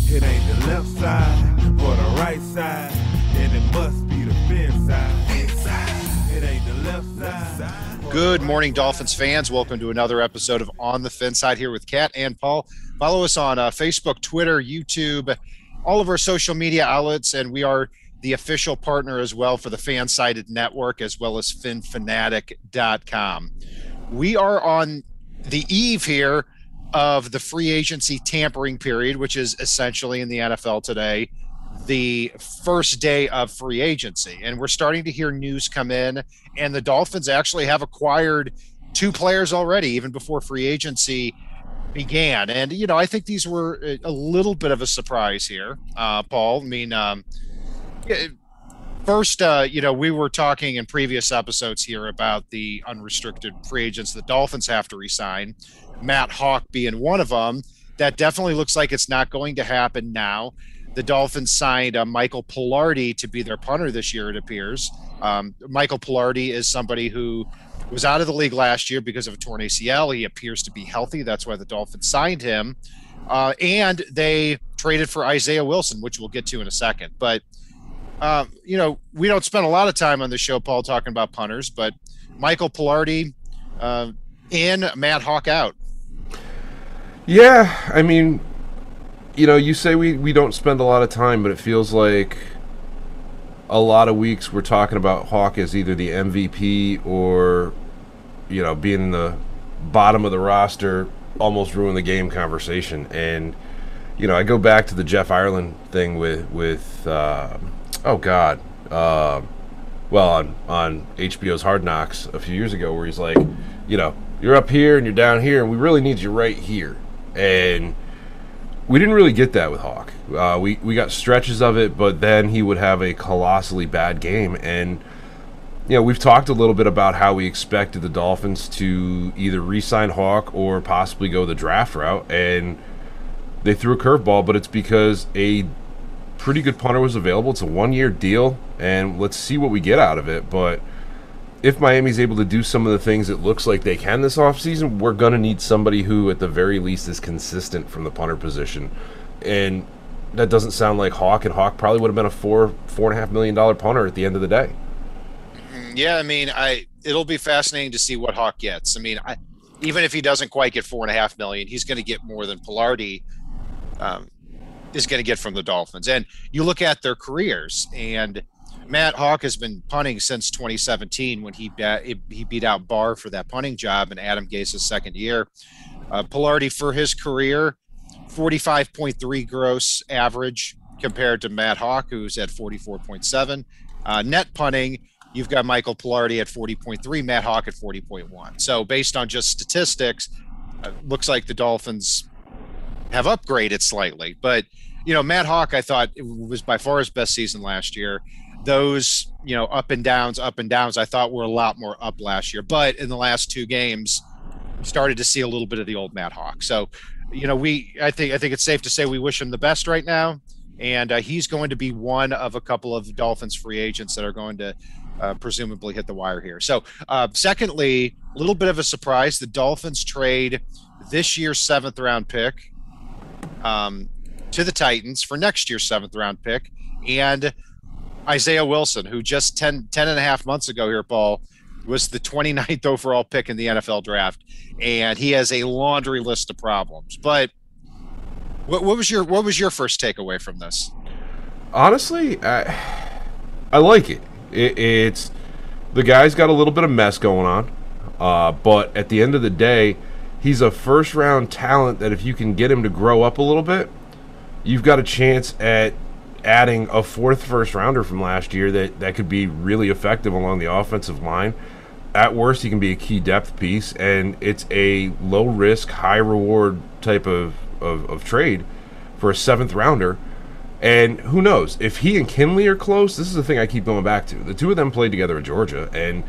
It ain't the left side or the right side, and it must be the fin side. Inside. It ain't the left side. Good morning, Dolphins fans. Welcome to another episode of On the Fin Side here with Kat and Paul. Follow us on Facebook, Twitter, YouTube, all of our social media outlets, and we are the official partner as well for the Fansided Network, as well as finfanatic.com. We are on the eve here of the free agency tampering period, which is essentially in the NFL today, the first day of free agency. And we're starting to hear news come in, and the Dolphins actually have acquired two players already, even before free agency began. And, you know, I think these were a little bit of a surprise here, Paul. I mean, first, we were talking in previous episodes here about the unrestricted free agents the Dolphins have to re-sign, Matt Hawk being one of them. That definitely looks like it's not going to happen now. The Dolphins signed Michael Pilardi to be their punter this year, it appears. Michael Pilardi is somebody who was out of the league last year because of a torn ACL. He appears to be healthy. That's why the Dolphins signed him. And they traded for Isaiah Wilson, which we'll get to in a second. But, we don't spend a lot of time on the show, Paul, talking about punters, but Michael Pilardi in, Matt Hawk out. Yeah, I mean, you say we don't spend a lot of time, but it feels like a lot of weeks we're talking about Hawk as either the MVP or, being in the bottom of the roster, almost ruin the game conversation. And, I go back to the Jeff Ireland thing with on HBO's Hard Knocks a few years ago, where he's like, you're up here and you're down here, and we really need you right here. And we didn't really get that with Hawk. We got stretches of it, but then he would have a colossally bad game. And, we've talked a little bit about how we expected the Dolphins to either re-sign Hawk or possibly go the draft route. And they threw a curveball, but it's because a pretty good punter was available. It's a one-year deal, and let's see what we get out of it. But if Miami's able to do some of the things it looks like they can this offseason, we're going to need somebody who, at the very least, is consistent from the punter position. And that doesn't sound like Hawk, and Hawk probably would have been a $4.5 million punter at the end of the day. Yeah, I mean, it'll be fascinating to see what Hawk gets. I mean, even if he doesn't quite get $4.5 million, he's going to get more than Pilardi is going to get from the Dolphins. And you look at their careers, and Matt Hawk has been punting since 2017 when he beat out Barr for that punting job in Adam Gase's second year. Pilardi, for his career, 45.3 gross average compared to Matt Hawk, who's at 44.7. Net punting, you've got Michael Pilardi at 40.3, Matt Hawk at 40.1. So based on just statistics, looks like the Dolphins have upgraded slightly. But, Matt Hawk, I thought it was by far his best season last year. Those, up and downs, I thought were a lot more up last year. But in the last two games, we started to see a little bit of the old Matt Hawk. So, I think it's safe to say we wish him the best right now. And he's going to be one of a couple of Dolphins free agents that are going to presumably hit the wire here. So, secondly, a little bit of a surprise. The Dolphins trade this year's 7th round pick to the Titans for next year's 7th round pick. And Isaiah Wilson, who just 10 and a half months ago here, Paul, was the 29th overall pick in the NFL draft. And he has a laundry list of problems. But what was your first takeaway from this? Honestly, I like it. It's the guy's got a little bit of mess going on. But at the end of the day, he's a first-round talent that if you can get him to grow up a little bit, you've got a chance at adding a 4th first-rounder from last year that could be really effective along the offensive line. At worst, he can be a key depth piece, and it's a low-risk, high-reward type of trade for a 7th rounder. And who knows? If he and Kinley are close, this is the thing I keep going back to. The two of them played together at Georgia, and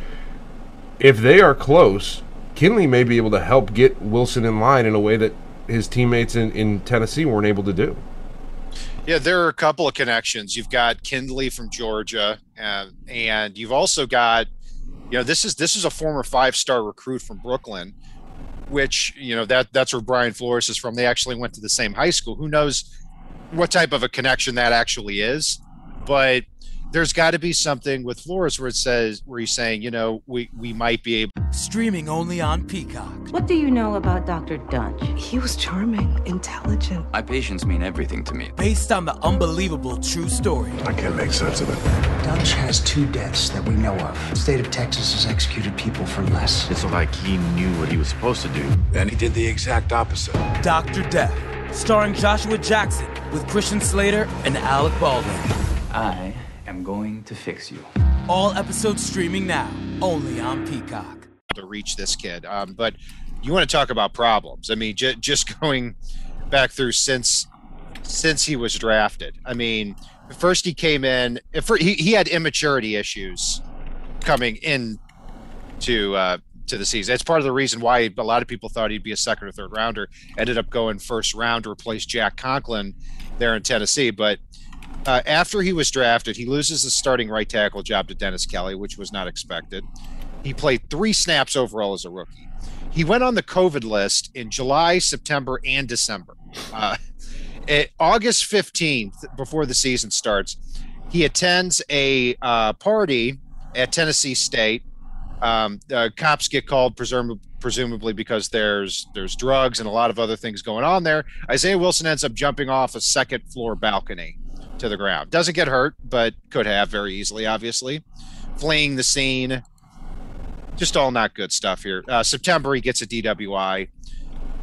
if they are close, Kinley may be able to help get Wilson in line in a way that his teammates in Tennessee weren't able to do. Yeah, there are a couple of connections. You've got Kinley from Georgia, and you've also got, this is a former 5-star recruit from Brooklyn, which, that's where Brian Flores is from. They actually went to the same high school. Who knows what type of a connection that actually is, but there's got to be something with Flores where he's saying, you know, we might be able. Streaming only on Peacock. What do you know about Dr. Dunch? He was charming, intelligent. My patients mean everything to me. Based on the unbelievable true story. I can't make sense of it. Dunch has 2 deaths that we know of. The state of Texas has executed people for less. It's like he knew what he was supposed to do. And he did the exact opposite. Dr. Death, starring Joshua Jackson with Christian Slater and Alec Baldwin. I am going to fix you. All episodes streaming now, only on Peacock. To reach this kid, but you want to talk about problems. I mean, just going back through since he was drafted. I mean, first he came in. He had immaturity issues coming in to the season. It's part of the reason why a lot of people thought he'd be a second or third rounder. Ended up going first round to replace Jack Conklin there in Tennessee. But after he was drafted, he loses the starting right tackle job to Dennis Kelly, which was not expected. He played 3 snaps overall as a rookie. He went on the COVID list in July, September, and December. August 15th, before the season starts, he attends a party at Tennessee State. Cops get called presumably because there's drugs and a lot of other things going on there. Isaiah Wilson ends up jumping off a second-floor balcony to the ground. Doesn't get hurt, but could have very easily, obviously. Fleeing the scene. Just all not good stuff here. September, he gets a DWI.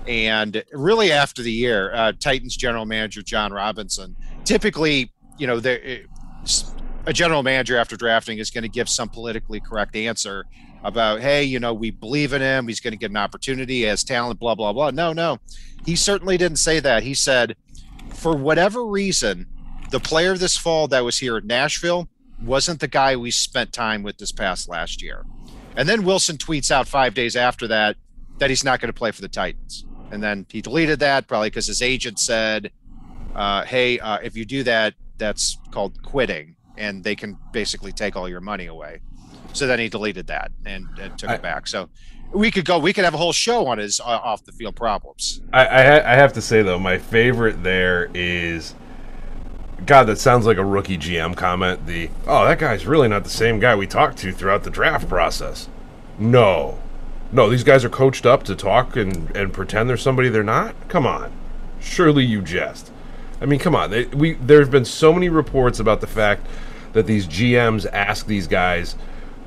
And really after the year, Titans general manager John Robinson, typically, you know, a general manager after drafting is going to give some politically correct answer about, hey, you know, we believe in him. He's going to get an opportunity, he has talent, blah, blah, blah. No. He certainly didn't say that. He said, for whatever reason, the player this fall that was here in Nashville wasn't the guy we spent time with this past last year. And then Wilson tweets out 5 days after that he's not going to play for the Titans. And then he deleted that probably because his agent said, hey, if you do that, that's called quitting and they can basically take all your money away. So then he deleted that and took it back. So we could have a whole show on his off the field problems. I have to say though, my favorite there is, God, that sounds like a rookie GM comment. That guy's really not the same guy we talked to throughout the draft process. No, these guys are coached up to talk and pretend they're somebody they're not. Come on, surely you jest. I mean, come on. There have been so many reports about the fact that these GMs ask these guys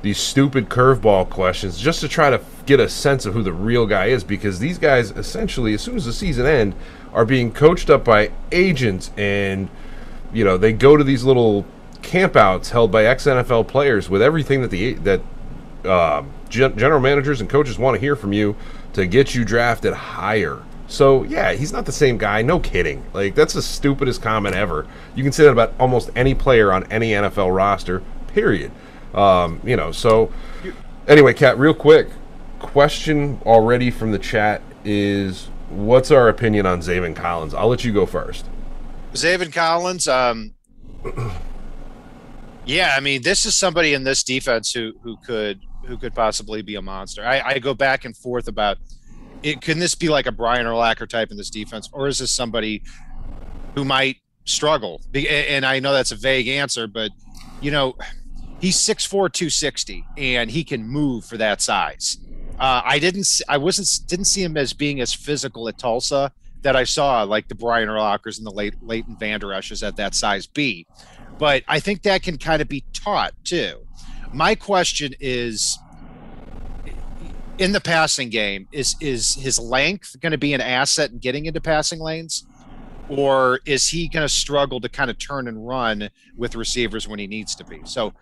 these stupid curveball questions just to try to get a sense of who the real guy is, because these guys essentially, as soon as the season ends, are being coached up by agents, and you know, they go to these little campouts held by ex-NFL players with everything that general managers and coaches want to hear from you to get you drafted higher. So, yeah, he's not the same guy. No kidding. Like, that's the stupidest comment ever. You can say that about almost any player on any NFL roster, period. You know, so anyway, Kat, real quick, question already from the chat is, what's our opinion on Zaven Collins? I'll let you go first. Zaven Collins, yeah, I mean, this is somebody in this defense who could possibly be a monster. I go back and forth about it. Can this be like a Brian Urlacher type in this defense, or is this somebody who might struggle? And I know that's a vague answer, but you know, he's 6'4", 260, and he can move for that size. I didn't see him as being as physical at Tulsa that I saw like the Brian Urlachers and the Leighton Vander Esch's at that size B. But I think that can kind of be taught too. My question is, in the passing game, is his length going to be an asset in getting into passing lanes? Or is he going to struggle to kind of turn and run with receivers when he needs to be? So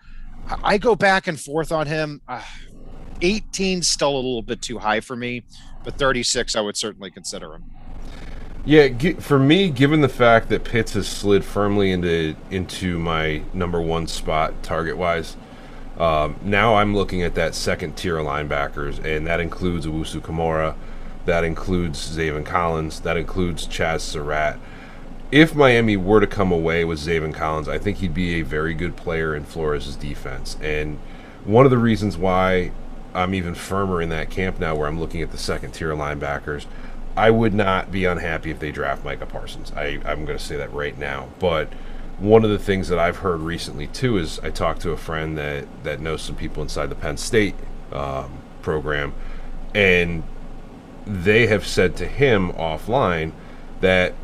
I go back and forth on him. 18 still a little bit too high for me, but 36 I would certainly consider him. Yeah, for me, given the fact that Pitts has slid firmly into my number one spot target-wise, now I'm looking at that second-tier linebackers, and that includes Owusu Kamara, that includes Zaven Collins, that includes Chaz Surratt. If Miami were to come away with Zaven Collins, I think he'd be a very good player in Flores' defense. And one of the reasons why I'm even firmer in that camp now, where I'm looking at the second-tier linebackers, I would not be unhappy if they draft Micah Parsons. I'm going to say that right now. But one of the things that I've heard recently, too, is I talked to a friend that knows some people inside the Penn State program, and they have said to him offline that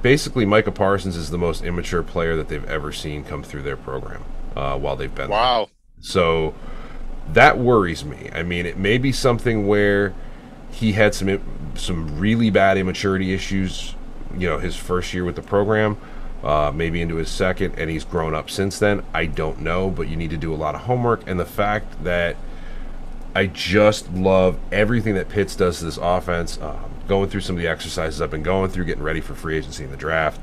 basically Micah Parsons is the most immature player that they've ever seen come through their program while they've been there. Wow. So that worries me. I mean, it may be something where he had some really bad immaturity issues, his first year with the program, maybe into his second, and he's grown up since then. I don't know, but you need to do a lot of homework. And the fact that I just love everything that Pitts does to this offense, going through some of the exercises I've been going through, getting ready for free agency and the draft.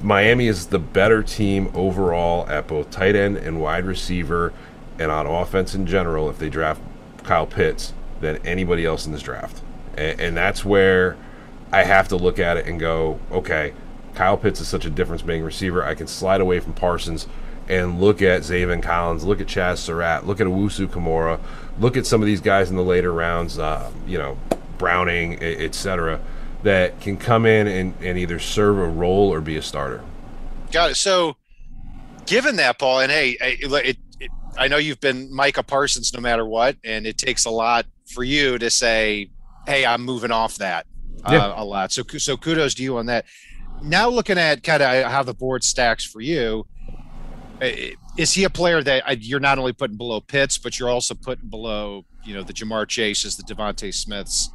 Miami is the better team overall at both tight end and wide receiver and on offense in general if they draft Kyle Pitts than anybody else in this draft. And that's where I have to look at it and go, okay, Kyle Pitts is such a difference-making receiver. I can slide away from Parsons and look at Zaven Collins, look at Chaz Surratt, look at Owusu Kamara, look at some of these guys in the later rounds, Browning, etc., that can come in and either serve a role or be a starter. Got it. So, given that, Paul, and hey, I know you've been Micah Parsons no matter what, and it takes a lot for you to say, hey, I'm moving off that a lot. So kudos to you on that. Now looking at kind of how the board stacks for you, is he a player that you're not only putting below Pitts, but you're also putting below, the Jamar Chases, the Devontae Smiths,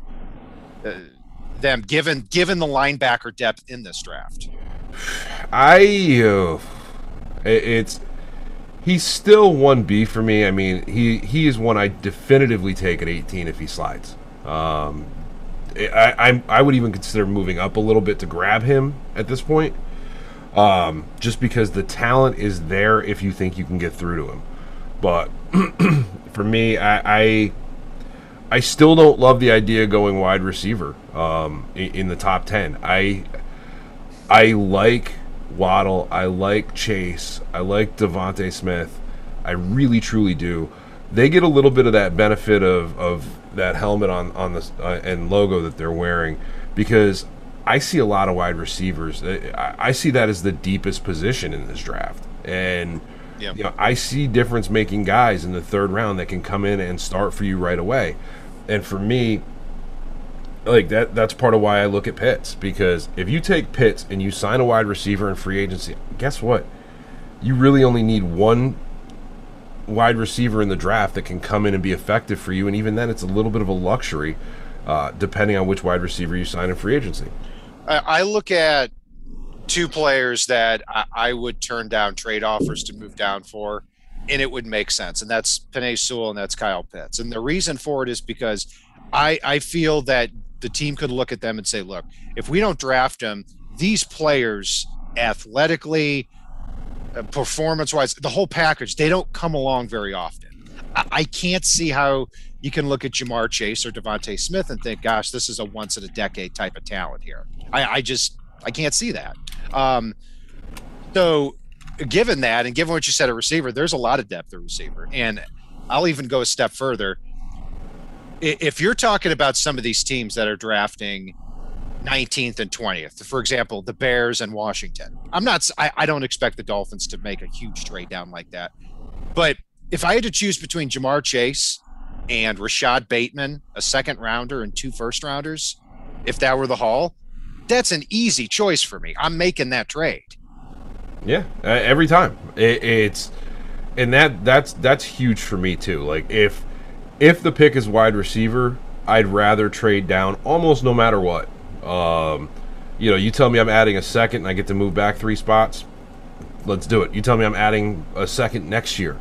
them given the linebacker depth in this draft? He's still 1B for me. I mean, he is one I definitively take at 18 if he slides. I would even consider moving up a little bit to grab him at this point, just because the talent is there if you think you can get through to him. But for me, I still don't love the idea of going wide receiver in the top 10. I like Waddle, I like Chase, I like Devontae Smith. I really, truly do. They get a little bit of that benefit of that helmet on the and logo that they're wearing, because I see a lot of wide receivers. I see that as the deepest position in this draft, and I see difference-making guys in the third round that can come in and start for you right away. And for me, like that's part of why I look at Pitts, because if you take Pitts and you sign a wide receiver in free agency, guess what? You really only need one wide receiver in the draft that can come in and be effective for you, and even then it's a little bit of a luxury depending on which wide receiver you sign in free agency. I look at two players that I would turn down trade offers to move down for, and it would make sense, and that's Penei Sewell and that's Kyle Pitts. And the reason for it is because I feel that the team could look at them and say, look, if we don't draft them, these players athletically, performance-wise, the whole package, they don't come along very often. I can't see how you can look at Jamar Chase or Devontae Smith and think, gosh, this is a once-in-a-decade type of talent here. I can't see that. So given that, and given what you said at receiver, there's a lot of depth at receiver. And I'll even go a step further. If you're talking about some of these teams that are drafting 19th and 20th, for example, the Bears and Washington, I don't expect the Dolphins to make a huge trade down like that. But if I had to choose between Jamar Chase and Rashad Bateman, a second rounder and 2 first rounders, if that were the haul, that's an easy choice for me. I'm making that trade. Yeah, every time. That's huge for me too. Like if the pick is wide receiver, I'd rather trade down almost no matter what. You tell me I'm adding a second and I get to move back 3 spots, let's do it. You tell me I'm adding a second next year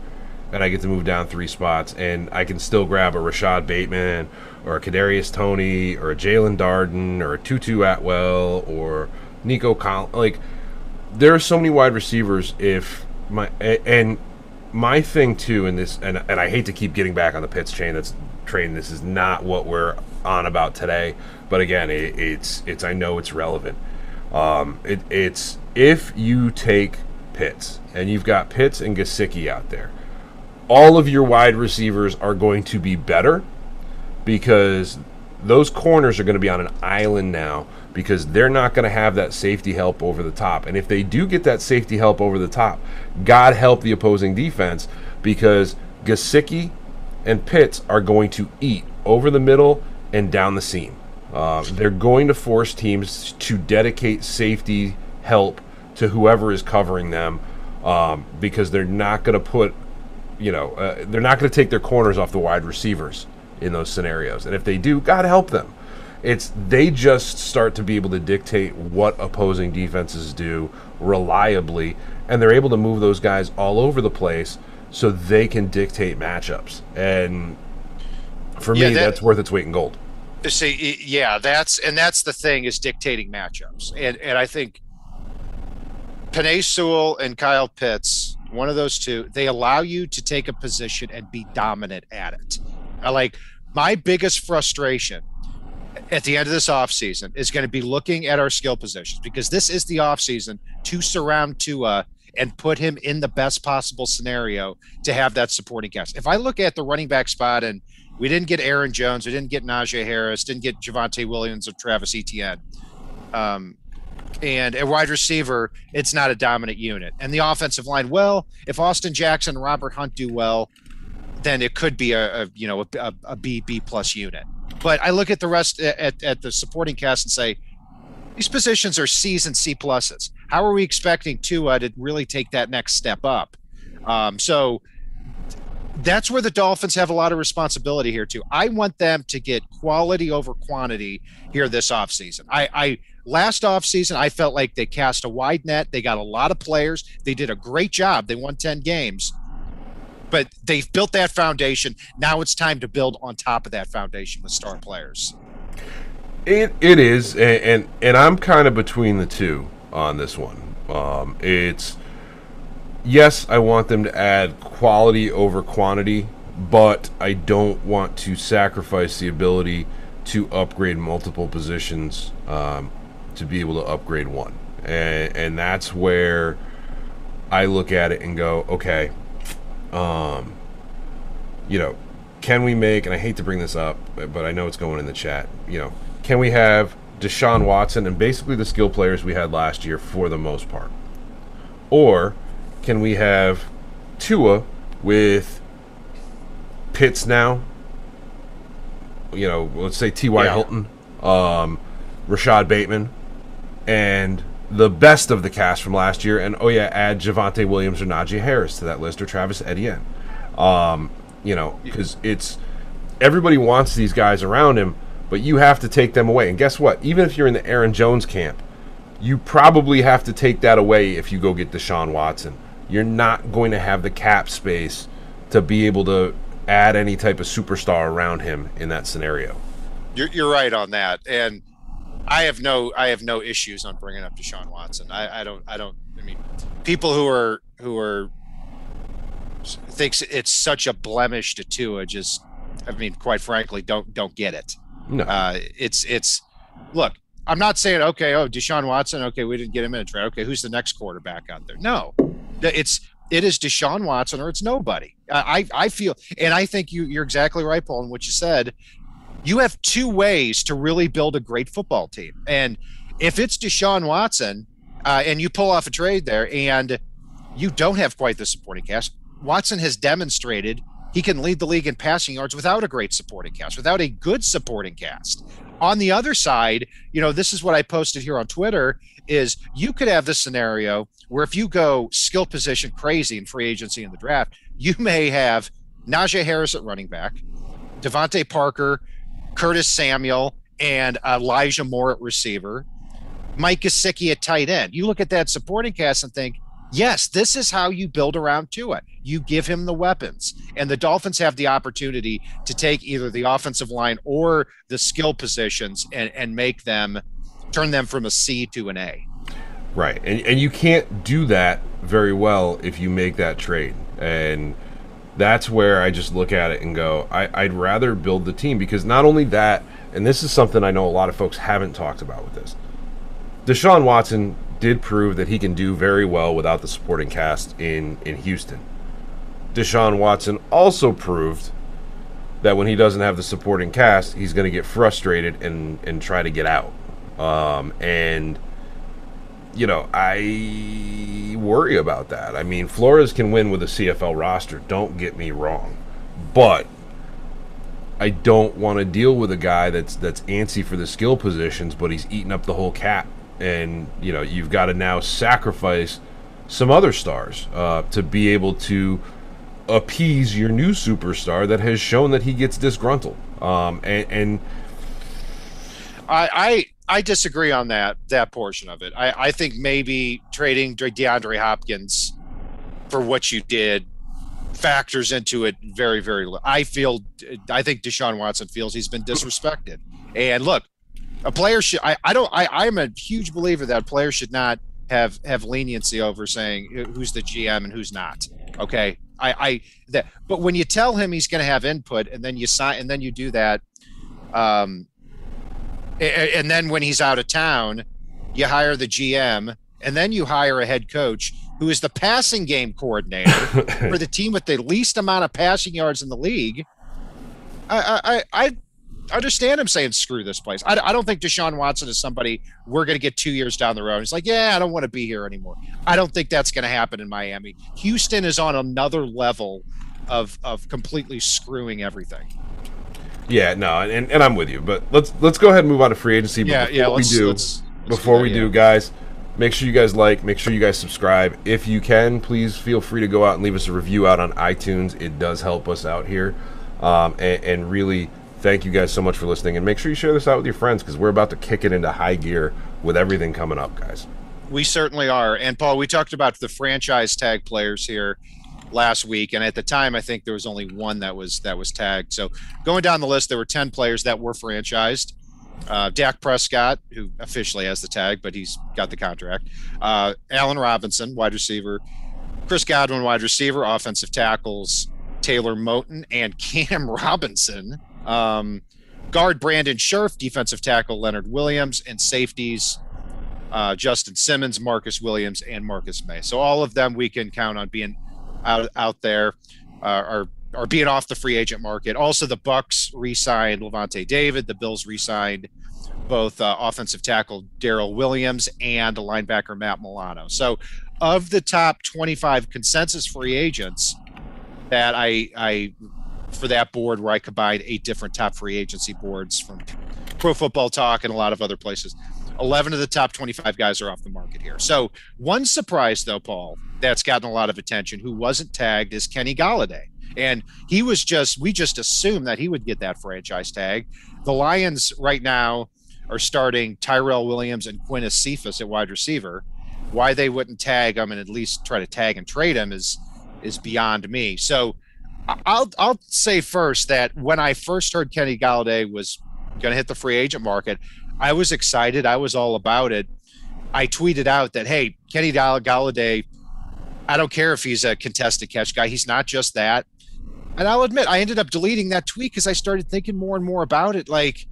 and I get to move down 3 spots, and I can still grab a Rashad Bateman or a Kadarius Toney or a Jalen Darden or a Tutu Atwell or Nico Collins. Like, there are so many wide receivers. My thing too in this, and I hate to keep getting back on the Pitts train. This is not what we're on about today, but again, it's I know it's relevant. It's if you take Pitts and you've got Pitts and Gesicki out there, all of your wide receivers are going to be better because those corners are going to be on an island now because they're not going to have that safety help over the top. And if they do get that safety help over the top, God help the opposing defense, because Gesicki and Pitts are going to eat over the middle and down the seam. They're going to force teams to dedicate safety help to whoever is covering them, because they're not going to put, they're not going to take their corners off the wide receivers in those scenarios. And if they do, God help them. They just start to be able to dictate what opposing defenses do reliably, and they're able to move those guys all over the place so they can dictate matchups. And for me, that's worth its weight in gold. See, yeah, that's the thing, is dictating matchups. And I think Penei Sewell and Kyle Pitts, one of those two, they allow you to take a position and be dominant at it. My biggest frustration at the end of this offseason is going to be looking at our skill positions, because this is the offseason to surround Tua and put him in the best possible scenario to have that supporting cast. If I look at the running back spot, and we didn't get Aaron Jones, we didn't get Najee Harris, didn't get Javonte Williams or Travis Etienne, and a wide receiver, it's not a dominant unit. And the offensive line, well, if Austin Jackson and Robert Hunt do well, then it could be a B plus unit. But I look at the rest at the supporting cast and say, these positions are C's and C pluses. How are we expecting Tua to really take that next step up? So that's where the Dolphins have a lot of responsibility here too. I want them to get quality over quantity here this offseason. Last offseason, I felt like they cast a wide net. They got a lot of players. They did a great job. They won 10 games. But they've built that foundation. Now it's time to build on top of that foundation with star players. It is, and I'm kind of between the two on this one. Yes, I want them to add quality over quantity, but I don't want to sacrifice the ability to upgrade multiple positions to be able to upgrade one. And that's where I look at it and go, okay, can we make, and I hate to bring this up, but I know it's going in the chat, can we have Deshaun Watson and basically the skill players we had last year for the most part? Or can we have Tua with Pitts now, let's say T.Y. Hilton, Rashad Bateman, and the best of the cast from last year, and add Javonte Williams or Najee Harris to that list, or Travis Etienne. Because everybody wants these guys around him, but you have to take them away. And guess what? Even if you're in the Aaron Jones camp, you probably have to take that away if you go get Deshaun Watson. You're not going to have the cap space to be able to add any type of superstar around him in that scenario. You're right on that, and I have no issues on bringing up Deshaun Watson. I mean, people who are thinks it's such a blemish to Tua, quite frankly, don't get it. No. It's look, I'm not saying, Deshaun Watson, we didn't get him in a trade. Okay, who's the next quarterback out there? No. It is Deshaun Watson or it's nobody. I feel, and I think you're exactly right, Paul, in what you said. You have two ways to really build a great football team. And if it's Deshaun Watson and you pull off a trade there and you don't have quite the supporting cast, Watson has demonstrated he can lead the league in passing yards without a great supporting cast, without a good supporting cast. On the other side, this is what I posted here on Twitter, is you could have this scenario where if you go skill position crazy in free agency in the draft, you may have Najee Harris at running back, Devontae Parker, Curtis Samuel, and Elijah Moore at receiver, Mike Gesicki at tight end. You look at that supporting cast and think, yes, this is how you build around Tua. You give him the weapons. And the Dolphins have the opportunity to take either the offensive line or the skill positions and make them, turn them from a C to an A. Right. And you can't do that very well if you make that trade. And that's where I just look at it and go, I'd rather build the team, because not only that, and this is something I know a lot of folks haven't talked about with this, Deshaun Watson did prove that he can do very well without the supporting cast in Houston. Deshaun Watson also proved that when he doesn't have the supporting cast, he's going to get frustrated and try to get out. And, you know, I worry about that. I mean, Flores can win with a CFL roster, don't get me wrong. But I don't want to deal with a guy that's antsy for the skill positions, but he's eating up the whole cap. And, you know, you've got to now sacrifice some other stars to be able to appease your new superstar that has shown that he gets disgruntled. And I disagree on that portion of it. I think maybe trading DeAndre Hopkins for what you did factors into it very, very low. I think Deshaun Watson feels he's been disrespected. And look, a player should. I'm a huge believer that a player should not have leniency over saying who's the GM and who's not. Okay, but when you tell him he's going to have input, and then you sign, and then you do that, and then when he's out of town, you hire the GM, and then you hire a head coach who is the passing game coordinator for the team with the least amount of passing yards in the league. I understand him saying, screw this place. I don't think Deshaun Watson is somebody we're going to get 2 years down the road. He's like, yeah, I don't want to be here anymore. I don't think that's going to happen in Miami. Houston is on another level of completely screwing everything. Yeah, no, and I'm with you. But let's go ahead and move on to free agency. Before we do, guys, make sure you guys make sure you guys subscribe. If you can, please feel free to go out and leave us a review out on iTunes. It does help us out here. And really, thank you guys so much for listening. And make sure you share this out with your friends, because we're about to kick it into high gear with everything coming up, guys. We certainly are. And, Paul, we talked about the franchise tag players here last week, and at the time I think there was only one that was tagged. So going down the list, there were 10 players that were franchised. Dak Prescott, who officially has the tag, but he's got the contract. Allen Robinson, wide receiver. Chris Godwin, wide receiver. Offensive tackles Taylor Moton and Cam Robinson. Guard Brandon Scherf, defensive tackle Leonard Williams, and safeties Justin Simmons, Marcus Williams, and Marcus May. So all of them we can count on being out there, are being off the free agent market. Also, the Bucks re-signed Levante David. The Bills re-signed both offensive tackle Darrell Williams and linebacker Matt Milano. So of the top 25 consensus free agents that I for that board, where I combined 8 different top free agency boards from Pro Football Talk and a lot of other places, 11 of the top 25 guys are off the market here. So one surprise, though, Paul, that's gotten a lot of attention, who wasn't tagged, is Kenny Golladay. And we just assumed that he would get that franchise tag. The Lions right now are starting Tyrell Williams and Quintus Cephas at wide receiver. Why they wouldn't tag him and at least try to tag and trade him is beyond me. So I'll say first that when I first heard Kenny Golladay was going to hit the free agent market, I was excited. I was all about it. I tweeted out that, hey, Kenny Golladay, I don't care if he's a contested catch guy. He's not just that. And I'll admit, I ended up deleting that tweet because I started thinking more and more about it. Like,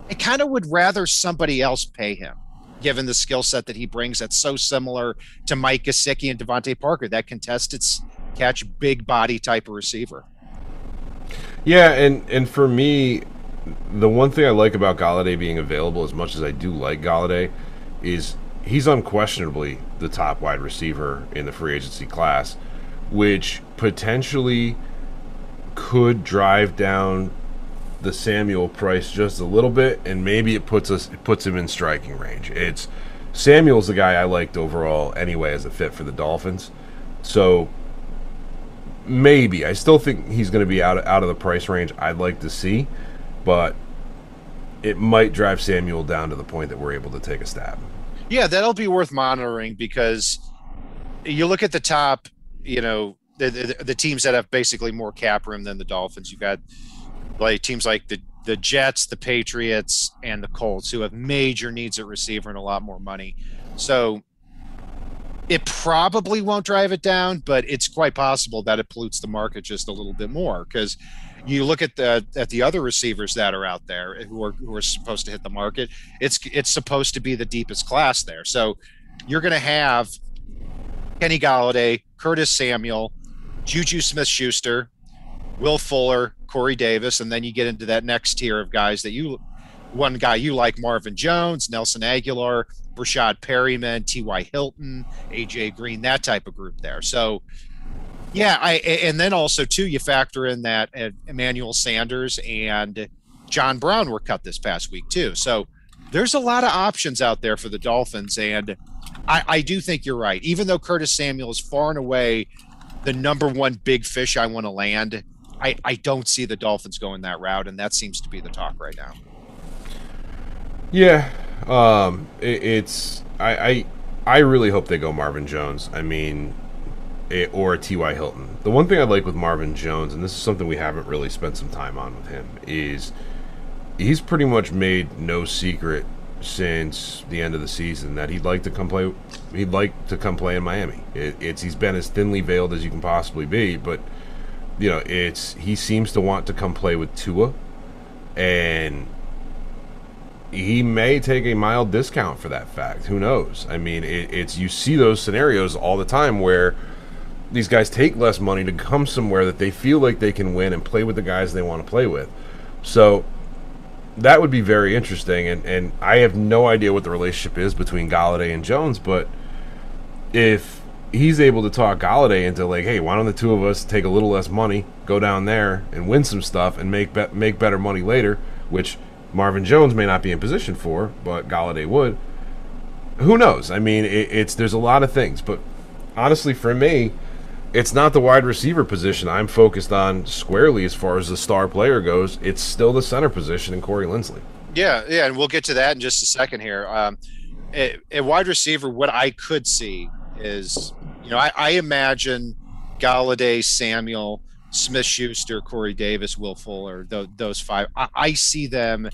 I kind of would rather somebody else pay him, given the skill set that he brings that's so similar to Mike Gesicki and Devontae Parker, that contested catch, big body type of receiver. Yeah, and for me, the one thing I like about Golladay being available, as much as I do like Golladay, is he's unquestionably the top wide receiver in the free agency class, which potentially could drive down the Samuel price just a little bit, and maybe it puts him in striking range. Samuel's the guy I liked overall anyway as a fit for the Dolphins. So maybe, I still think he's going to be out of the price range I'd like to see, but it might drive Samuel down to the point that we're able to take a stab. Yeah, that'll be worth monitoring, because you look at the top, the teams that have basically more cap room than the Dolphins. You've got like teams like the Jets, the Patriots, and the Colts, who have major needs at receiver and a lot more money. So it probably won't drive it down, but it's quite possible that it pollutes the market just a little bit more, because you look at the other receivers that are out there who are supposed to hit the market. It's supposed to be the deepest class there. So you're going to have Kenny Golladay, Curtis Samuel, Juju Smith-Schuster, Will Fuller, Corey Davis, and then you get into that next tier of guys one guy you like, Marvin Jones, Nelson Aguilar, Rashad Perryman, T.Y. Hilton, A.J. Green, that type of group there. So, yeah, and then also, too, you factor in that Emmanuel Sanders and John Brown were cut this past week, too. So there's a lot of options out there for the Dolphins, and I do think you're right. Even though Curtis Samuel is far and away the number one big fish I want to land, I don't see the Dolphins going that route, and that seems to be the talk right now. Yeah, I really hope they go Marvin Jones. I mean, or T.Y. Hilton. The one thing I like with Marvin Jones, and this is something we haven't really spent some time on with him, is he's pretty much made no secret since the end of the season that he'd like to come play. He'd like to come play in Miami. He's been as thinly veiled as you can possibly be, but he seems to want to come play with Tua, and he may take a mild discount for that fact. Who knows? I mean, you see those scenarios all the time where these guys take less money to come somewhere that they feel like they can win and play with the guys they want to play with. So that would be very interesting, and I have no idea what the relationship is between Golladay and Jones, but if he's able to talk Golladay into like, hey, why don't the two of us take a little less money, go down there and win some stuff and make better money later, which Marvin Jones may not be in position for, but Golladay would. Who knows? I mean, there's a lot of things, but honestly, for me, it's not the wide receiver position I'm focused on squarely as far as the star player goes. It's still the center position in Corey Linsley. Yeah, and we'll get to that in just a second here. A wide receiver, what I could see is, I imagine Golladay, Samuel, Smith-Schuster, Corey Davis, Will Fuller, those five. I see them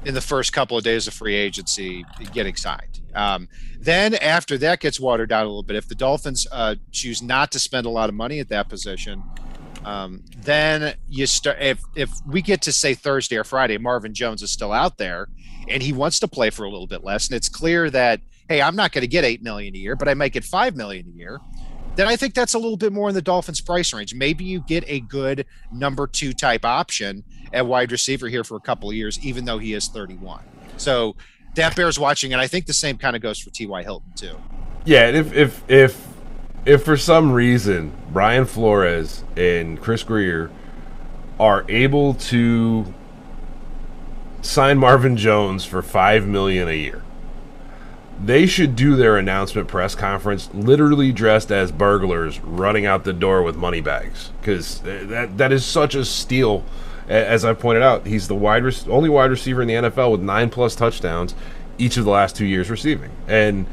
in the first couple of days of free agency getting signed. Then after that gets watered down a little bit, if the Dolphins choose not to spend a lot of money at that position, then you start. If we get to say Thursday or Friday, Marvin Jones is still out there and he wants to play for a little bit less, and it's clear that, hey, I'm not going to get $8 million a year, but I might get $5 million a year, then I think that's a little bit more in the Dolphins' price range. Maybe you get a good number 2 type option at wide receiver here for a couple of years, even though he is 31. So that bears watching, and I think the same kind of goes for T.Y. Hilton too. Yeah, and if for some reason Brian Flores and Chris Grier are able to sign Marvin Jones for $5 million a year, they should do their announcement press conference literally dressed as burglars running out the door with money bags, because that is such a steal. As I pointed out, he's the only wide receiver in the NFL with 9+ touchdowns each of the last 2 years receiving, and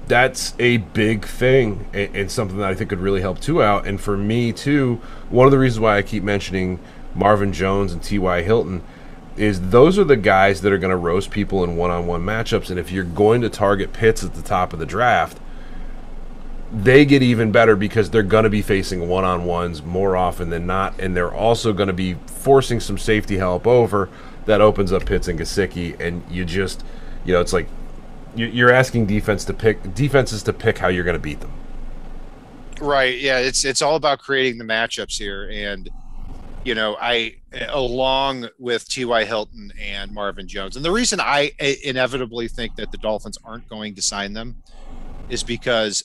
that's a big thing and something that I think could really help Tua out. And for me too, one of the reasons why I keep mentioning Marvin Jones and T.Y. Hilton is those are the guys that are going to roast people in one-on-one matchups. And if you're going to target Pitts at the top of the draft, they get even better because they're going to be facing one-on-ones more often than not, and they're also going to be forcing some safety help over that opens up Pitts and Gesicki, and you just, it's like you're asking defenses to pick how you're going to beat them. Right. Yeah. It's all about creating the matchups here, and I, along with T.Y. Hilton and Marvin Jones, and the reason I inevitably think that the Dolphins aren't going to sign them is because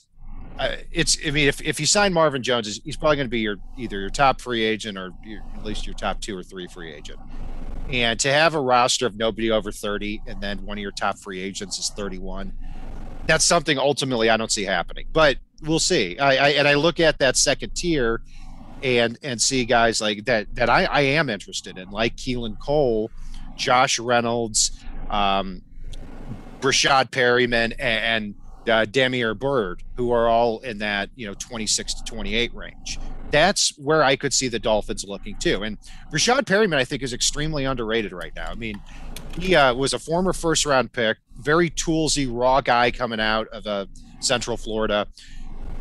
if you sign Marvin Jones, he's probably going to be either your top free agent or at least your top 2 or 3 free agent. And to have a roster of nobody over 30 and then one of your top free agents is 31, that's something ultimately I don't see happening. But we'll see. I look at that second tier and see guys like that I am interested in, like Keelan Cole, Josh Reynolds, Rashad Perryman, and Damiere Byrd, who are all in that 26 to 28 range. That's where I could see the Dolphins looking too. And Rashad Perryman, I think, is extremely underrated right now. I mean, he was a former first-round pick, very toolsy, raw guy coming out of Central Florida.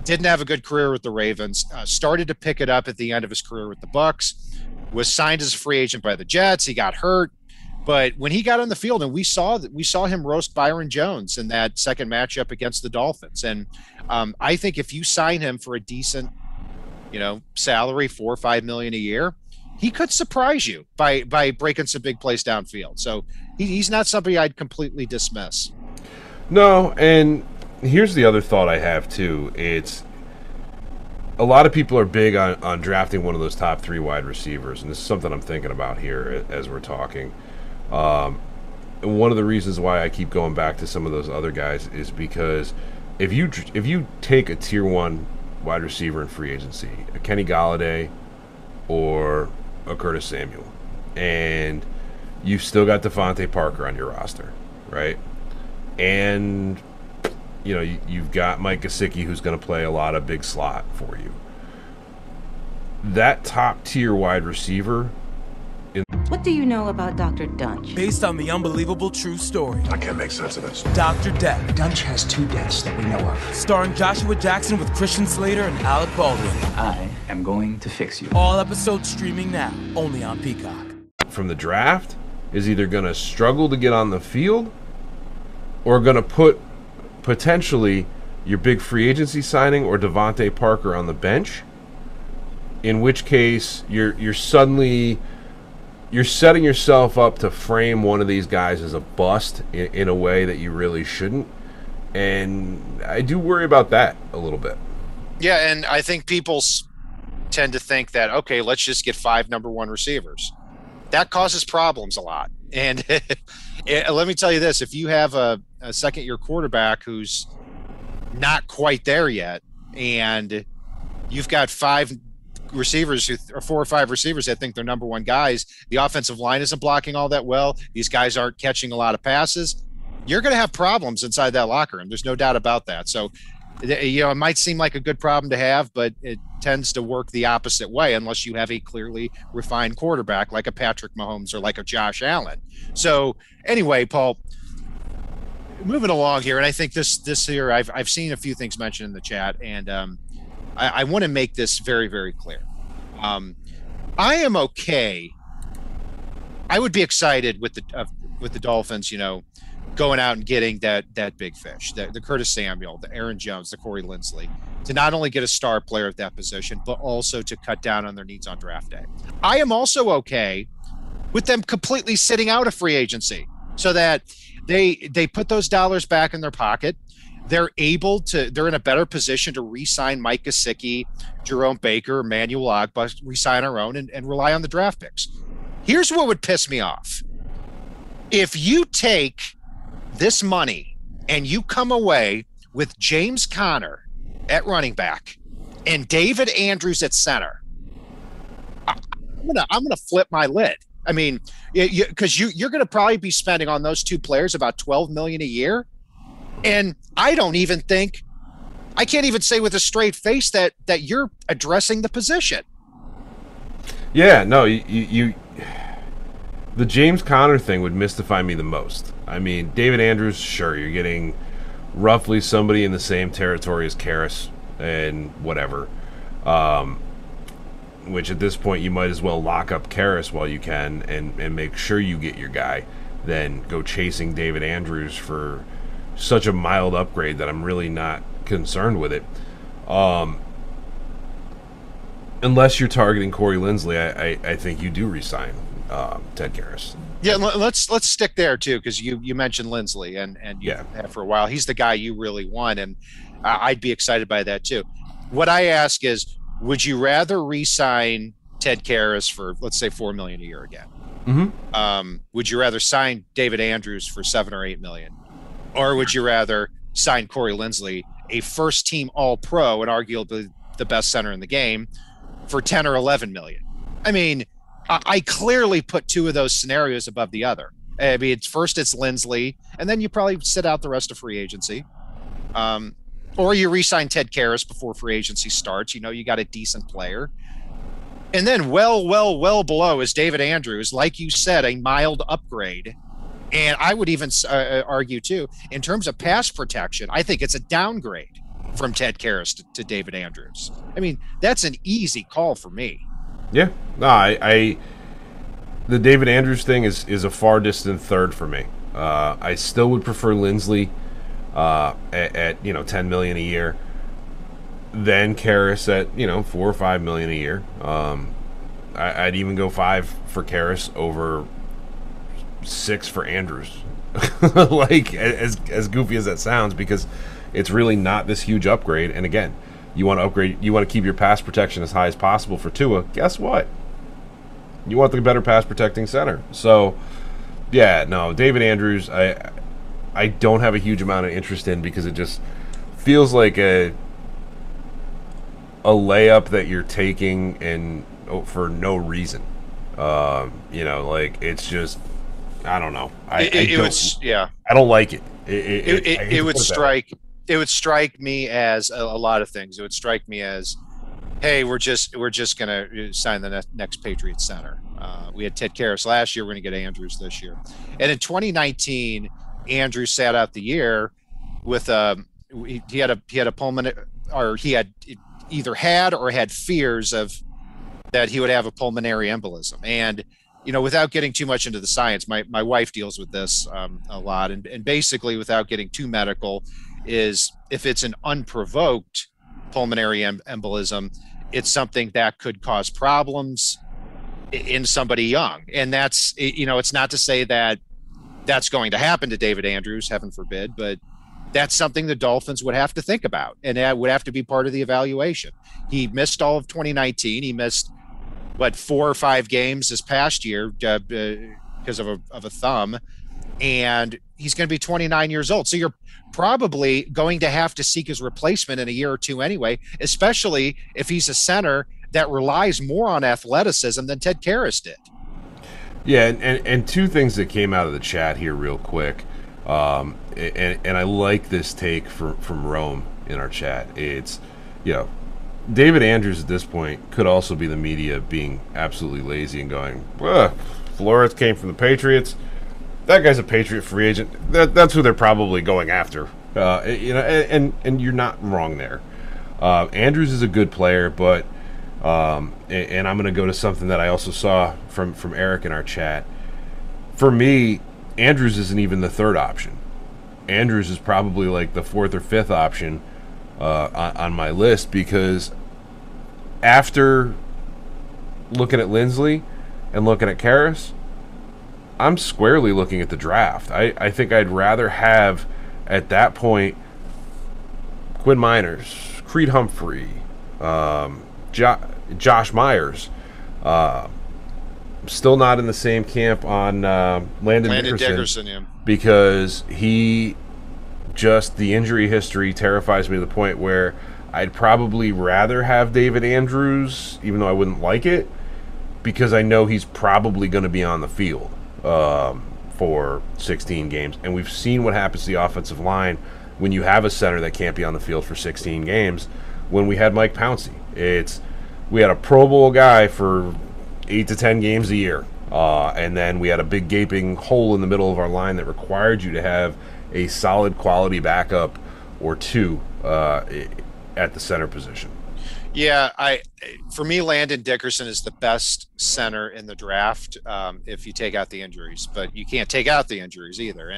Didn't have a good career with the Ravens. Started to pick it up at the end of his career with the Bucs. Was signed as a free agent by the Jets. He got hurt. But when he got on the field, and we saw him roast Byron Jones in that second matchup against the Dolphins. And I think if you sign him for a decent, salary, $4 or $5 million a year, he could surprise you by breaking some big plays downfield. So he's not somebody I'd completely dismiss. No, and here's the other thought I have too. It's a lot of people are big on drafting one of those top 3 wide receivers, and this is something I'm thinking about here as we're talking. And one of the reasons why I keep going back to some of those other guys is because if you take a tier 1 wide receiver in free agency, a Kenny Golladay or a Curtis Samuel, and you've still got Devontae Parker on your roster, right? And you know, you've got Mike Gesicki, who's going to play a lot of big slot for you. That top tier wide receiver. What do you know about Dr. Dunch? Based on the unbelievable true story. I can't make sense of this. Dr. Death. Dunch has 2 deaths that we know of. Starring Joshua Jackson with Christian Slater and Alec Baldwin. I am going to fix you. All episodes streaming now, only on Peacock. From the draft is either going to struggle to get on the field or going to put potentially your big free agency signing or Devontae Parker on the bench, in which case you're setting yourself up to frame one of these guys as a bust in a way that you really shouldn't. And I do worry about that a little bit. Yeah, and I think people tend to think that, okay, let's just get 5 number 1 receivers. That causes problems a lot. And let me tell you this, if you have a second-year quarterback who's not quite there yet, and you've got 5 receivers, or 4 or 5 receivers that think they're number 1 guys, the offensive line isn't blocking all that well, these guys aren't catching a lot of passes, you're going to have problems inside that locker room. There's no doubt about that. So, you know, it might seem like a good problem to have, but it tends to work the opposite way unless you have a clearly refined quarterback like a Patrick Mahomes or like a Josh Allen. So anyway, Paul, moving along here, and I think this here, I've seen a few things mentioned in the chat, and I want to make this very, very clear. I am okay. I would be excited with the Dolphins, you know, going out and getting that big fish, the Curtis Samuel, the Aaron Jones, the Corey Linsley, to not only get a star player at that position, but also to cut down on their needs on draft day. I am also okay with them completely sitting out of free agency so that they put those dollars back in their pocket. They're in a better position to re-sign Mike Gesicki, Jerome Baker, Emmanuel Ogbah, re-sign our own and rely on the draft picks. Here's what would piss me off. If you take this money and you come away with James Conner at running back and David Andrews at center, I'm gonna flip my lid. I mean, because you're gonna probably be spending on those 2 players about $12 million a year, and I can't even say with a straight face that you're addressing the position. Yeah, no, you the James Conner thing would mystify me the most. I mean, David Andrews, sure, you're getting roughly somebody in the same territory as Karras and whatever. Which at this point you might as well lock up Karras while you can and make sure you get your guy than go chasing David Andrews for such a mild upgrade that I'm really not concerned with it. Unless you're targeting Corey Linsley, I think you do re-sign Ted Karras. Yeah, let's stick there too, because you mentioned Linsley and you have for a while. He's the guy you really want, and I'd be excited by that too. What I ask is, would you rather re-sign Ted Karras for, let's say, $4 million a year again? Mm-hmm. Would you rather sign David Andrews for $7 or $8 million, or would you rather sign Corey Linsley, a first-team All-Pro and arguably the best center in the game, for $10 or $11 million? I mean, I clearly put 2 of those scenarios above the other. I mean, first it's Linsley, and then you probably sit out the rest of free agency. Or you re-sign Ted Karras before free agency starts. You know, you got a decent player. And then well below is David Andrews, like you said, a mild upgrade. And I would even argue, too, in terms of pass protection, I think it's a downgrade from Ted Karras to David Andrews. I mean, that's an easy call for me. Yeah. No, the David Andrews thing is a far distant third for me. I still would prefer Linsley at $10 million a year, then Karras at $4 or $5 million a year. I'd even go 5 for Karras over 6 for Andrews. Like, as goofy as that sounds, because it's really not this huge upgrade. And again, you want to upgrade, you want to keep your pass protection as high as possible for Tua. Guess what? You want the better pass protecting center. So, yeah, no, David Andrews, I don't have a huge amount of interest in, because it just feels like a layup that you're taking and for no reason. You know, like, it's just, I don't know. I don't like it. It would strike me as a lot of things. It would strike me as, hey, we're just gonna sign the next Patriots center. We had Ted Karras last year. We're gonna get Andrews this year. And in 2019, Andrews sat out the year with he had a pulmonary, or he had either had or had fears of that he would have a pulmonary embolism. And you know, without getting too much into the science, my wife deals with this a lot, and basically, without getting too medical, is if it's an unprovoked pulmonary embolism, it's something that could cause problems in somebody young. And that's, you know, it's not to say that that's going to happen to David Andrews, heaven forbid, but that's something the Dolphins would have to think about, and that would have to be part of the evaluation. He missed all of 2019. He missed 4 or 5 games this past year because of a thumb, and he's going to be 29 years old. So you're probably going to have to seek his replacement in a year or two anyway, especially if he's a center that relies more on athleticism than Ted Karras did. Yeah, and 2 things that came out of the chat here real quick, and I like this take from Rome in our chat. It's, you know, David Andrews at this point could also be the media being absolutely lazy and going, Flores came from the Patriots. That guy's a Patriot free agent. That's who they're probably going after. You know, and you're not wrong there. Andrews is a good player, but and I'm going to go to something that I also saw from Eric in our chat. For me, Andrews isn't even the 3rd option. Andrews is probably like the 4th or 5th option on my list, because after looking at Lindsley and looking at Karras, I'm squarely looking at the draft. I think I'd rather have, at that point, Quinn Miners, Creed Humphrey, Josh Myers. Still not in the same camp on Landon Dickerson, yeah. Because the injury history terrifies me to the point where I'd probably rather have David Andrews, even though I wouldn't like it, because I know he's probably going to be on the field for 16 games. And we've seen what happens to the offensive line when you have a center that can't be on the field for 16 games. When we had Mike Pouncey, we had a Pro Bowl guy for 8 to 10 games a year. And then we had a big gaping hole in the middle of our line that required you to have a solid quality backup or 2 at the center position. Yeah, for me, Landon Dickerson is the best center in the draft if you take out the injuries, but you can't take out the injuries either.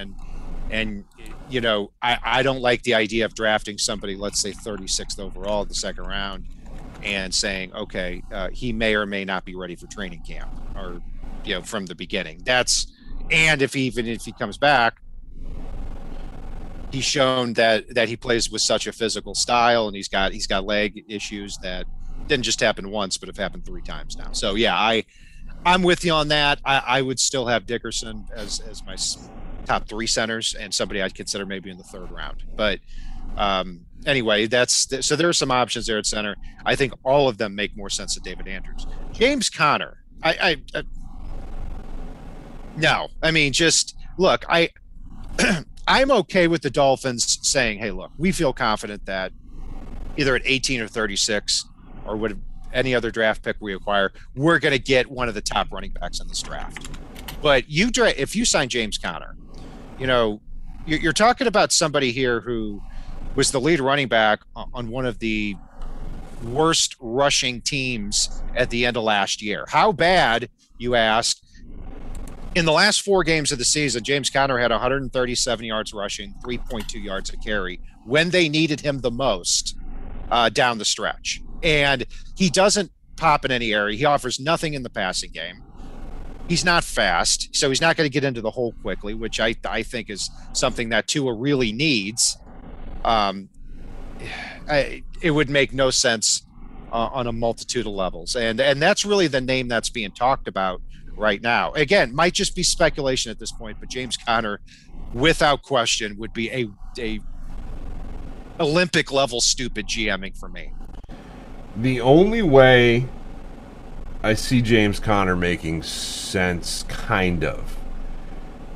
And you know, I don't like the idea of drafting somebody, let's say 36th overall, the 2nd round, and saying, okay, he may or may not be ready for training camp, or, you know, from the beginning. And if he comes back, he's shown that he plays with such a physical style, and he's got leg issues that didn't just happen once, but have happened 3 times now. So yeah, I'm with you on that. I would still have Dickerson as my top 3 centers, and somebody I'd consider maybe in the 3rd round. But anyway, so there are some options there at center. I think all of them make more sense than David Andrews. James Conner, no, I mean, just look, I'm okay with the Dolphins saying, hey, look, we feel confident that either at 18 or 36 or what any other draft pick we acquire, we're going to get one of the top running backs in this draft. But if you sign James Conner, you know, you're talking about somebody here who was the lead running back on one of the worst rushing teams at the end of last year. How bad, you ask? In the last 4 games of the season, James Conner had 137 yards rushing, 3.2 yards a carry when they needed him the most down the stretch. And he doesn't pop in any area. He offers nothing in the passing game. He's not fast, so he's not going to get into the hole quickly, which I think is something that Tua really needs. It would make no sense on a multitude of levels, and that's really the name that's being talked about right now. Again, might just be speculation at this point, but James Conner, without question, would be a Olympic level stupid GMing for me. The only way I see James Conner making sense, kind of,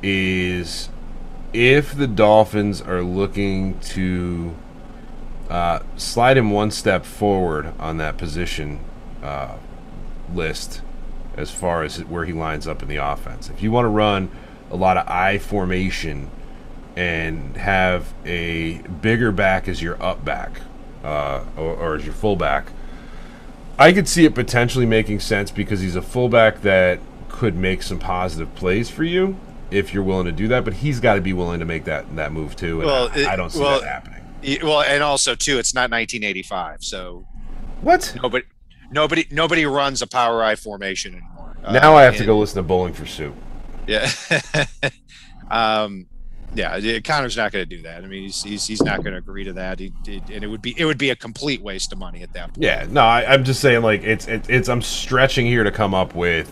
is if the Dolphins are looking to slide him one step forward on that position list as far as where he lines up in the offense. If you want to run a lot of I formation and have a bigger back as your up back or as your fullback, I could see it potentially making sense because he's a fullback that could make some positive plays for you if you're willing to do that. But he's got to be willing to make that move too. And I don't see that happening. Well, and also too, it's not 1985, so what? Nobody runs a power I formation anymore. Now I have to go listen to Bowling for Soup. Yeah. Yeah, Connor's not going to do that. I mean, he's not going to agree to that. And it would be a complete waste of money at that point. Yeah, no, I'm just saying, like, it's I'm stretching here to come up with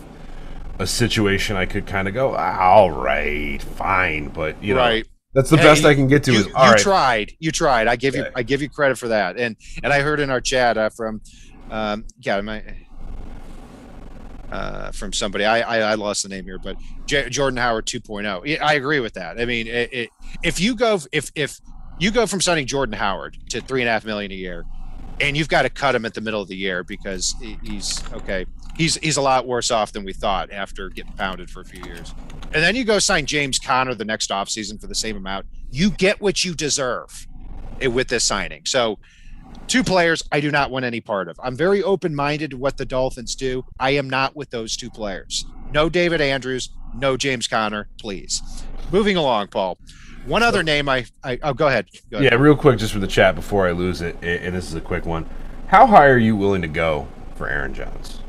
a situation I could kind of go, all right, fine, but you know, that's the best I can get to. You tried. I give you credit for that. And I heard in our chat from from somebody, I lost the name here, but Jordan Howard 2.0. I agree with that. I mean, if you go from signing Jordan Howard to $3.5 million a year, and you've got to cut him at the middle of the year because he's a lot worse off than we thought after getting pounded for a few years, and then you go sign James Conner the next offseason for the same amount, you get what you deserve with this signing. So, two players I do not want any part of. I'm very open-minded to what the Dolphins do. I am not with those two players. No David Andrews, no James Conner, please. Moving along, Paul. One other name go ahead. Yeah, real quick, just for the chat before I lose it, and this is a quick one. How high are you willing to go for Aaron Jones?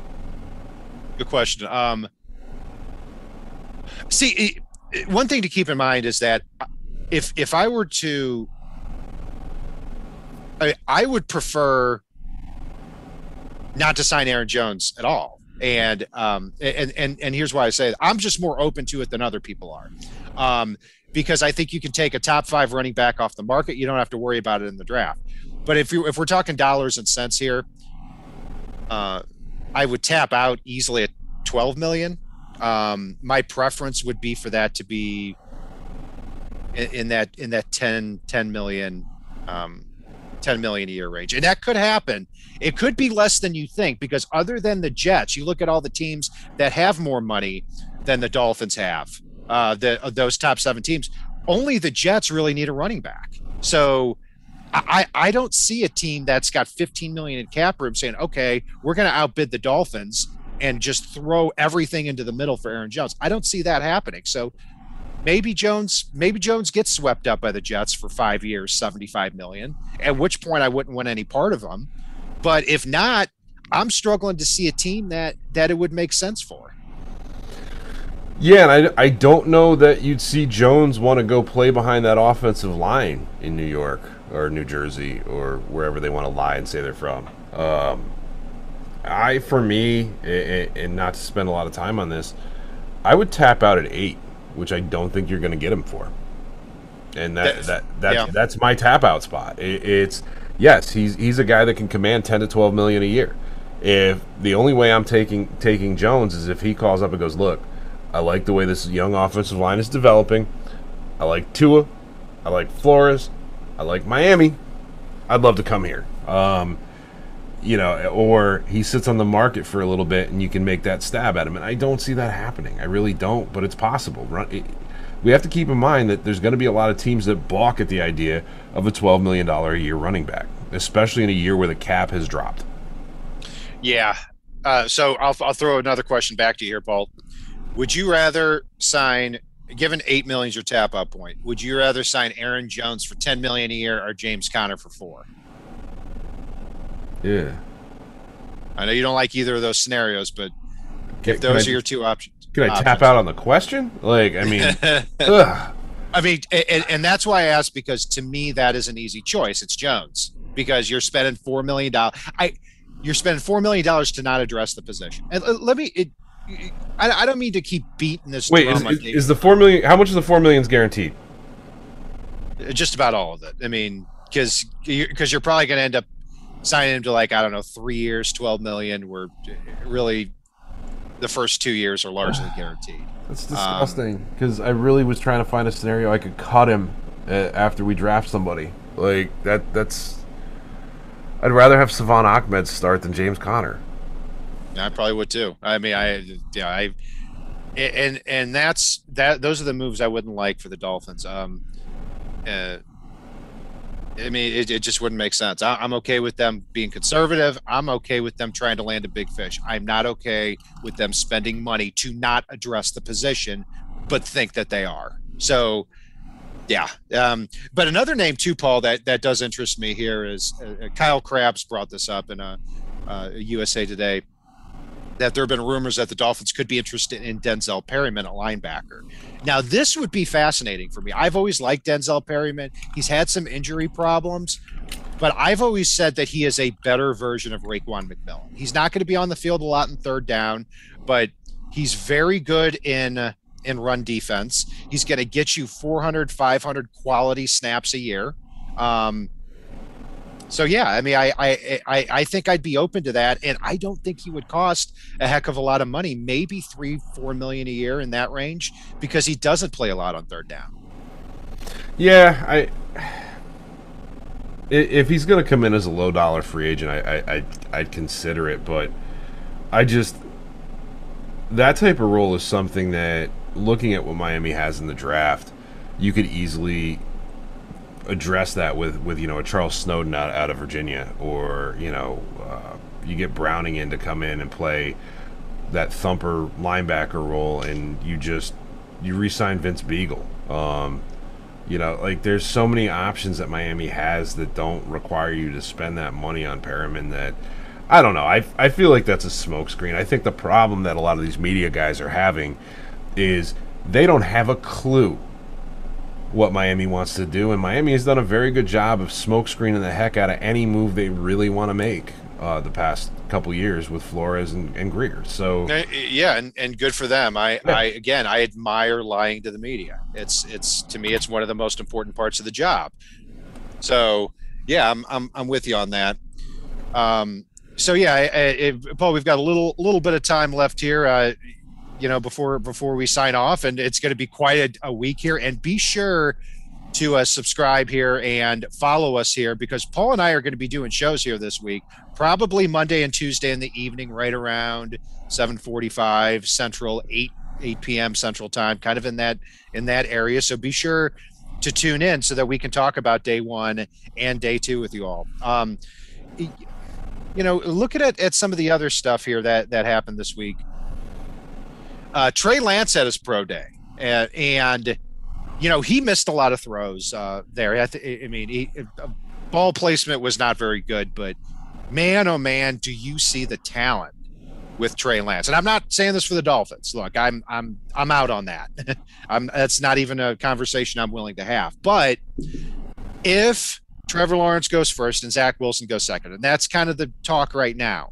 Good question. See, one thing to keep in mind is that if I were to, I would prefer not to sign Aaron Jones at all. And here's why I say it. I'm just more open to it than other people are. Because I think you can take a top 5 running back off the market. You don't have to worry about it in the draft. But if we're talking dollars and cents here, I would tap out easily at 12 million. My preference would be for that to be in that 10 million, 10 million a year range. And that could happen. It could be less than you think, because other than the Jets, you look at all the teams that have more money than the Dolphins have, those top 7 teams, only the Jets really need a running back. So I don't see a team that's got 15 million in cap room saying, okay, we're going to outbid the Dolphins and just throw everything into the middle for Aaron Jones. I don't see that happening. So maybe Jones gets swept up by the Jets for 5 years, 75 million, at which point I wouldn't want any part of them. But if not, I'm struggling to see a team that it would make sense for. Yeah, and I don't know that you'd see Jones want to go play behind that offensive line in New York or New Jersey or wherever they want to lie and say they're from. For me, and not to spend a lot of time on this, I would tap out at 8, which I don't think you're going to get him for. And that's my tap out spot. Yes, he's a guy that can command 10 to 12 million a year. If the only way I'm taking Jones is if he calls up and goes, look, I like the way this young offensive line is developing. I like Tua. I like Flores. I like Miami. I'd love to come here. Or he sits on the market for a little bit and you can make that stab at him. And I don't see that happening. I really don't, but it's possible. We have to keep in mind that there's going to be a lot of teams that balk at the idea of a $12 million a year running back, especially in a year where the cap has dropped. Yeah. So I'll throw another question back to you here, Paul. Would you rather sign, given $8 million is your tap out point, would you rather sign Aaron Jones for $10 million a year or James Conner for $4 million? Yeah. I know you don't like either of those scenarios, but if Can those I are your two options. Can I tap out on the question? Like, I mean, ugh. I mean, and that's why I asked, because to me that is an easy choice. It's Jones, because you're spending $4 million. You're spending $4 million to not address the position. And I don't mean to keep beating this. Wait, is the $4 million? How much of the $4 million is guaranteed? Just about all of it. I mean, because you're probably going to end up signing him to, like, I don't know, 3 years, $12 million. Where really the first 2 years are largely guaranteed. That's disgusting, because I really was trying to find a scenario I could cut him after we draft somebody. Like, that's... I'd rather have Savon Ahmed start than James Conner. I probably would too. I mean, and that's that. Those are the moves I wouldn't like for the Dolphins. I mean, it just wouldn't make sense. I'm okay with them being conservative. I'm okay with them trying to land a big fish. I'm not okay with them spending money to not address the position, but think that they are. So, yeah. But another name too, Paul, that does interest me here is Kyle Krabs brought this up in a USA Today, that there have been rumors that the Dolphins could be interested in Denzel Perryman, a linebacker. Now, this would be fascinating for me. I've always liked Denzel Perryman. He's had some injury problems, but I've always said that he is a better version of Raekwon McMillan. He's not going to be on the field a lot in third down, but he's very good in run defense. He's going to get you 400, 500 quality snaps a year. So yeah, I mean, I think I'd be open to that, and I don't think he would cost a heck of a lot of money, maybe $3-4 million a year, in that range, because he doesn't play a lot on third down. Yeah, if he's going to come in as a low dollar free agent, I'd consider it, but that type of role is something that, looking at what Miami has in the draft, you could easily address that with a Charles Snowden out of Virginia, or you get Browning in to come in and play that thumper linebacker role, and you re-sign Vince Beagle. Like, there's so many options that Miami has that don't require you to spend that money on Perriman that, I don't know. I feel like that's a smokescreen. I think the problem that a lot of these media guys are having is they don't have a clue what Miami wants to do, and Miami has done a very good job of smokescreening the heck out of any move they really want to make the past couple years with Flores and Greer. So yeah, and good for them. I admire lying to the media. It's to me, it's one of the most important parts of the job. So yeah, I'm with you on that. So yeah, Paul, we've got a little bit of time left here. Before we sign off, and it's going to be quite a week here. And be sure to subscribe here and follow us here, because Paul and I are going to be doing shows here this week, probably Monday and Tuesday in the evening, right around 7:45 Central, 8 p.m. Central Time, kind of in that area. So be sure to tune in so that we can talk about day one and day two with you all. Looking at some of the other stuff here that happened this week. Trey Lance had his pro day, and he missed a lot of throws there. Ball placement was not very good, but man, oh man, do you see the talent with Trey Lance? And I'm not saying this for the Dolphins. Look, I'm out on that. That's not even a conversation I'm willing to have. But if Trevor Lawrence goes first and Zach Wilson goes second, and that's kind of the talk right now,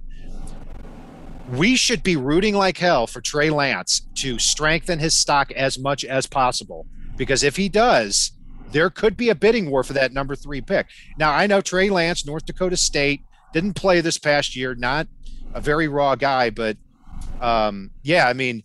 we should be rooting like hell for Trey Lance to strengthen his stock as much as possible, because if he does, there could be a bidding war for that number 3 pick. Now, I know Trey Lance, North Dakota State, didn't play this past year, not a very raw guy, but yeah, I mean,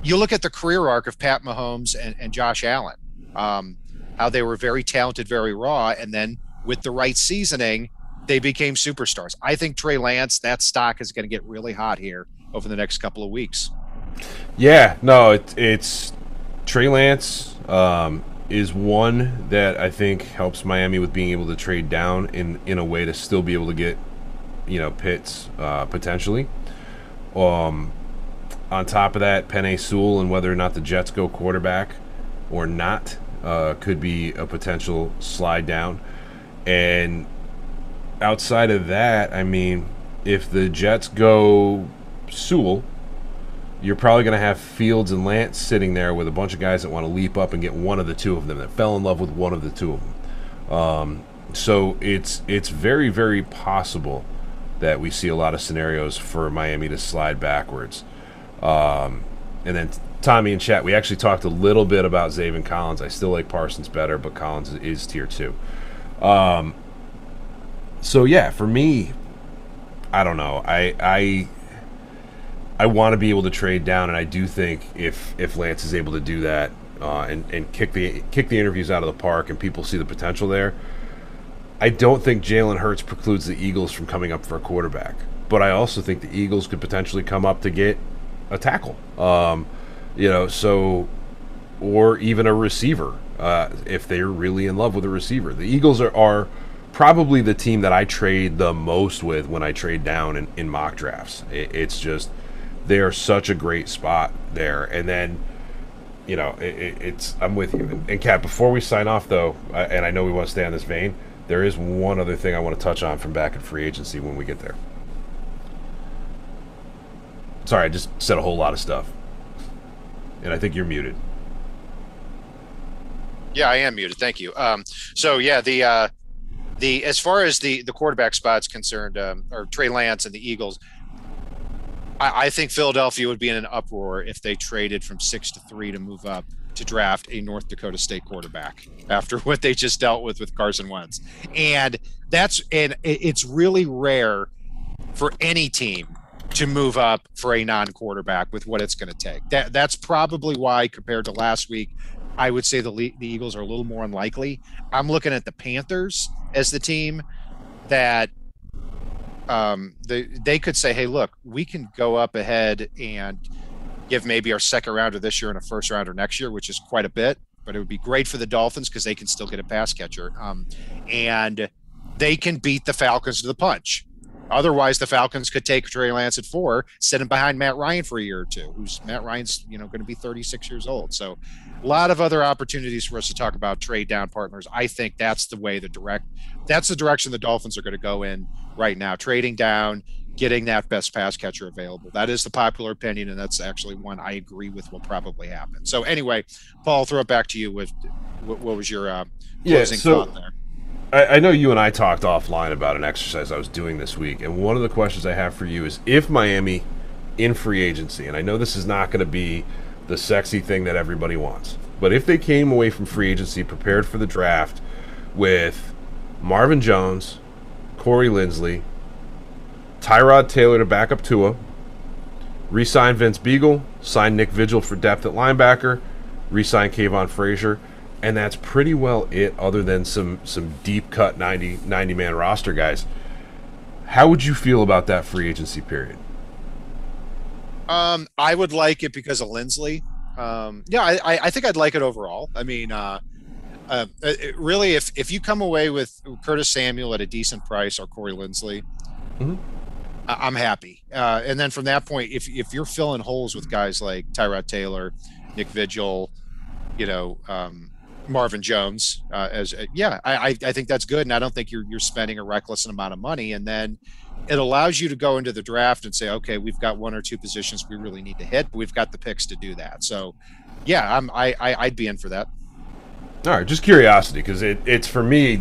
you look at the career arc of Pat Mahomes and Josh Allen, how they were very talented, very raw, and then with the right seasoning, they became superstars. I think Trey Lance, that stock is going to get really hot here over the next couple of weeks. Yeah, no, it's Trey Lance is one that I think helps Miami with being able to trade down in a way to still be able to get, Pitts potentially. On top of that, Penei Sewell and whether or not the Jets go quarterback or not could be a potential slide down. And outside of that, I mean, if the Jets go Sewell, you're probably going to have Fields and Lance sitting there with a bunch of guys that want to leap up and get one of the two of them, that fell in love with one of the two of them. So it's very, very possible that we see a lot of scenarios for Miami to slide backwards. And then Tommy in chat, we actually talked a little bit about Zaven Collins. I still like Parsons better, but Collins is tier 2. So yeah, for me, I don't know. I want to be able to trade down, and I do think if Lance is able to do that and kick the interviews out of the park and people see the potential there, I don't think Jalen Hurts precludes the Eagles from coming up for a quarterback. But I also think the Eagles could potentially come up to get a tackle, or even a receiver if they're really in love with a receiver. The Eagles are probably the team that I trade the most with when I trade down in mock drafts. It's just they are such a great spot there. And then, I'm with you. And Kat, before we sign off, though, and I know we want to stay on this vein, there is one other thing I want to touch on from back in free agency when we get there. Sorry, I just said a whole lot of stuff. And I think you're muted. Yeah, I am muted. Thank you. The as far as the quarterback spot's concerned, or Trey Lance and the Eagles, I think Philadelphia would be in an uproar if they traded from 6 to 3 to move up to draft a North Dakota State quarterback after what they just dealt with Carson Wentz. And it's really rare for any team to move up for a non-quarterback with what it's going to take. That's probably why, compared to last week, I would say the Eagles are a little more unlikely. I'm looking at the Panthers as the team that they could say, hey, look, we can go up ahead and give maybe our second rounder this year and a first rounder next year, which is quite a bit, but it would be great for the Dolphins because they can still get a pass catcher. And they can beat the Falcons to the punch. Otherwise, the Falcons could take Trey Lance at 4, sit him behind Matt Ryan for a year or two, Matt Ryan's, going to be 36 years old. So a lot of other opportunities for us to talk about trade down partners. I think that's the direction the Dolphins are going to go in right now, trading down, getting that best pass catcher available. That is the popular opinion, and that's actually one I agree with will probably happen. So anyway, Paul, I'll throw it back to you with what was your closing thought there? I know you and I talked offline about an exercise I was doing this week, and one of the questions I have for you is, if Miami in free agency, and I know this is not going to be the sexy thing that everybody wants, but if they came away from free agency prepared for the draft with Marvin Jones, Corey Linsley, Tyrod Taylor to back up Tua, re-sign Vince Beagle, sign Nick Vigil for depth at linebacker, re-sign Kayvon Frazier, and that's pretty well it, other than some deep cut 90-man roster guys. How would you feel about that free agency period? I would like it because of Linsley. I think I'd like it overall. I mean, really, if you come away with Curtis Samuel at a decent price or Corey Linsley, I'm happy. And then from that point, if you're filling holes with guys like Tyrod Taylor, Nick Vigil, Marvin Jones, I think that's good. And I don't think you're spending a reckless amount of money. And then it allows you to go into the draft and say, okay, we've got 1 or 2 positions we really need to hit, but we've got the picks to do that. So yeah, I'd be in for that. All right. Just curiosity. Cause it's for me,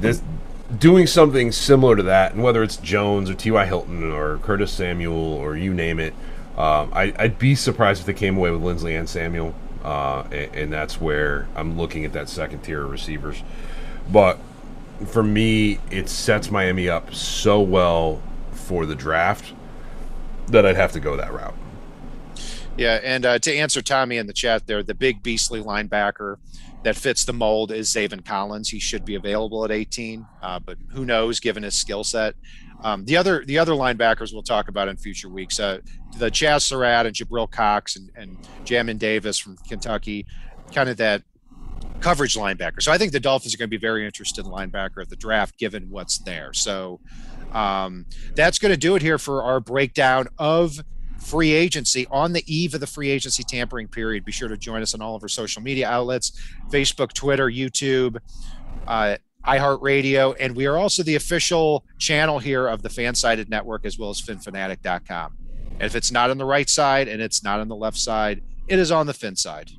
doing something similar to that, and whether it's Jones or T.Y. Hilton or Curtis Samuel or you name it, I'd be surprised if they came away with Linsley and Samuel. And that's where I'm looking at that second tier of receivers. But for me, it sets Miami up so well for the draft that I'd have to go that route. Yeah, and to answer Tommy in the chat there, the big beastly linebacker that fits the mold is Zaven Collins. He should be available at 18, but who knows given his skill set. The other linebackers we'll talk about in future weeks, the Chaz Surratt and Jabril Cox and Jamin Davis from Kentucky, kind of that coverage linebacker. So I think the Dolphins are going to be very interested in linebacker at the draft given what's there. So that's going to do it here for our breakdown of free agency on the eve of the free agency tampering period. Be sure to join us on all of our social media outlets, Facebook, Twitter, YouTube, iHeartRadio, and we are also the official channel here of the Fansided Network, as well as FinFanatic.com. And if it's not on the right side and it's not on the left side, it is on the Fin side.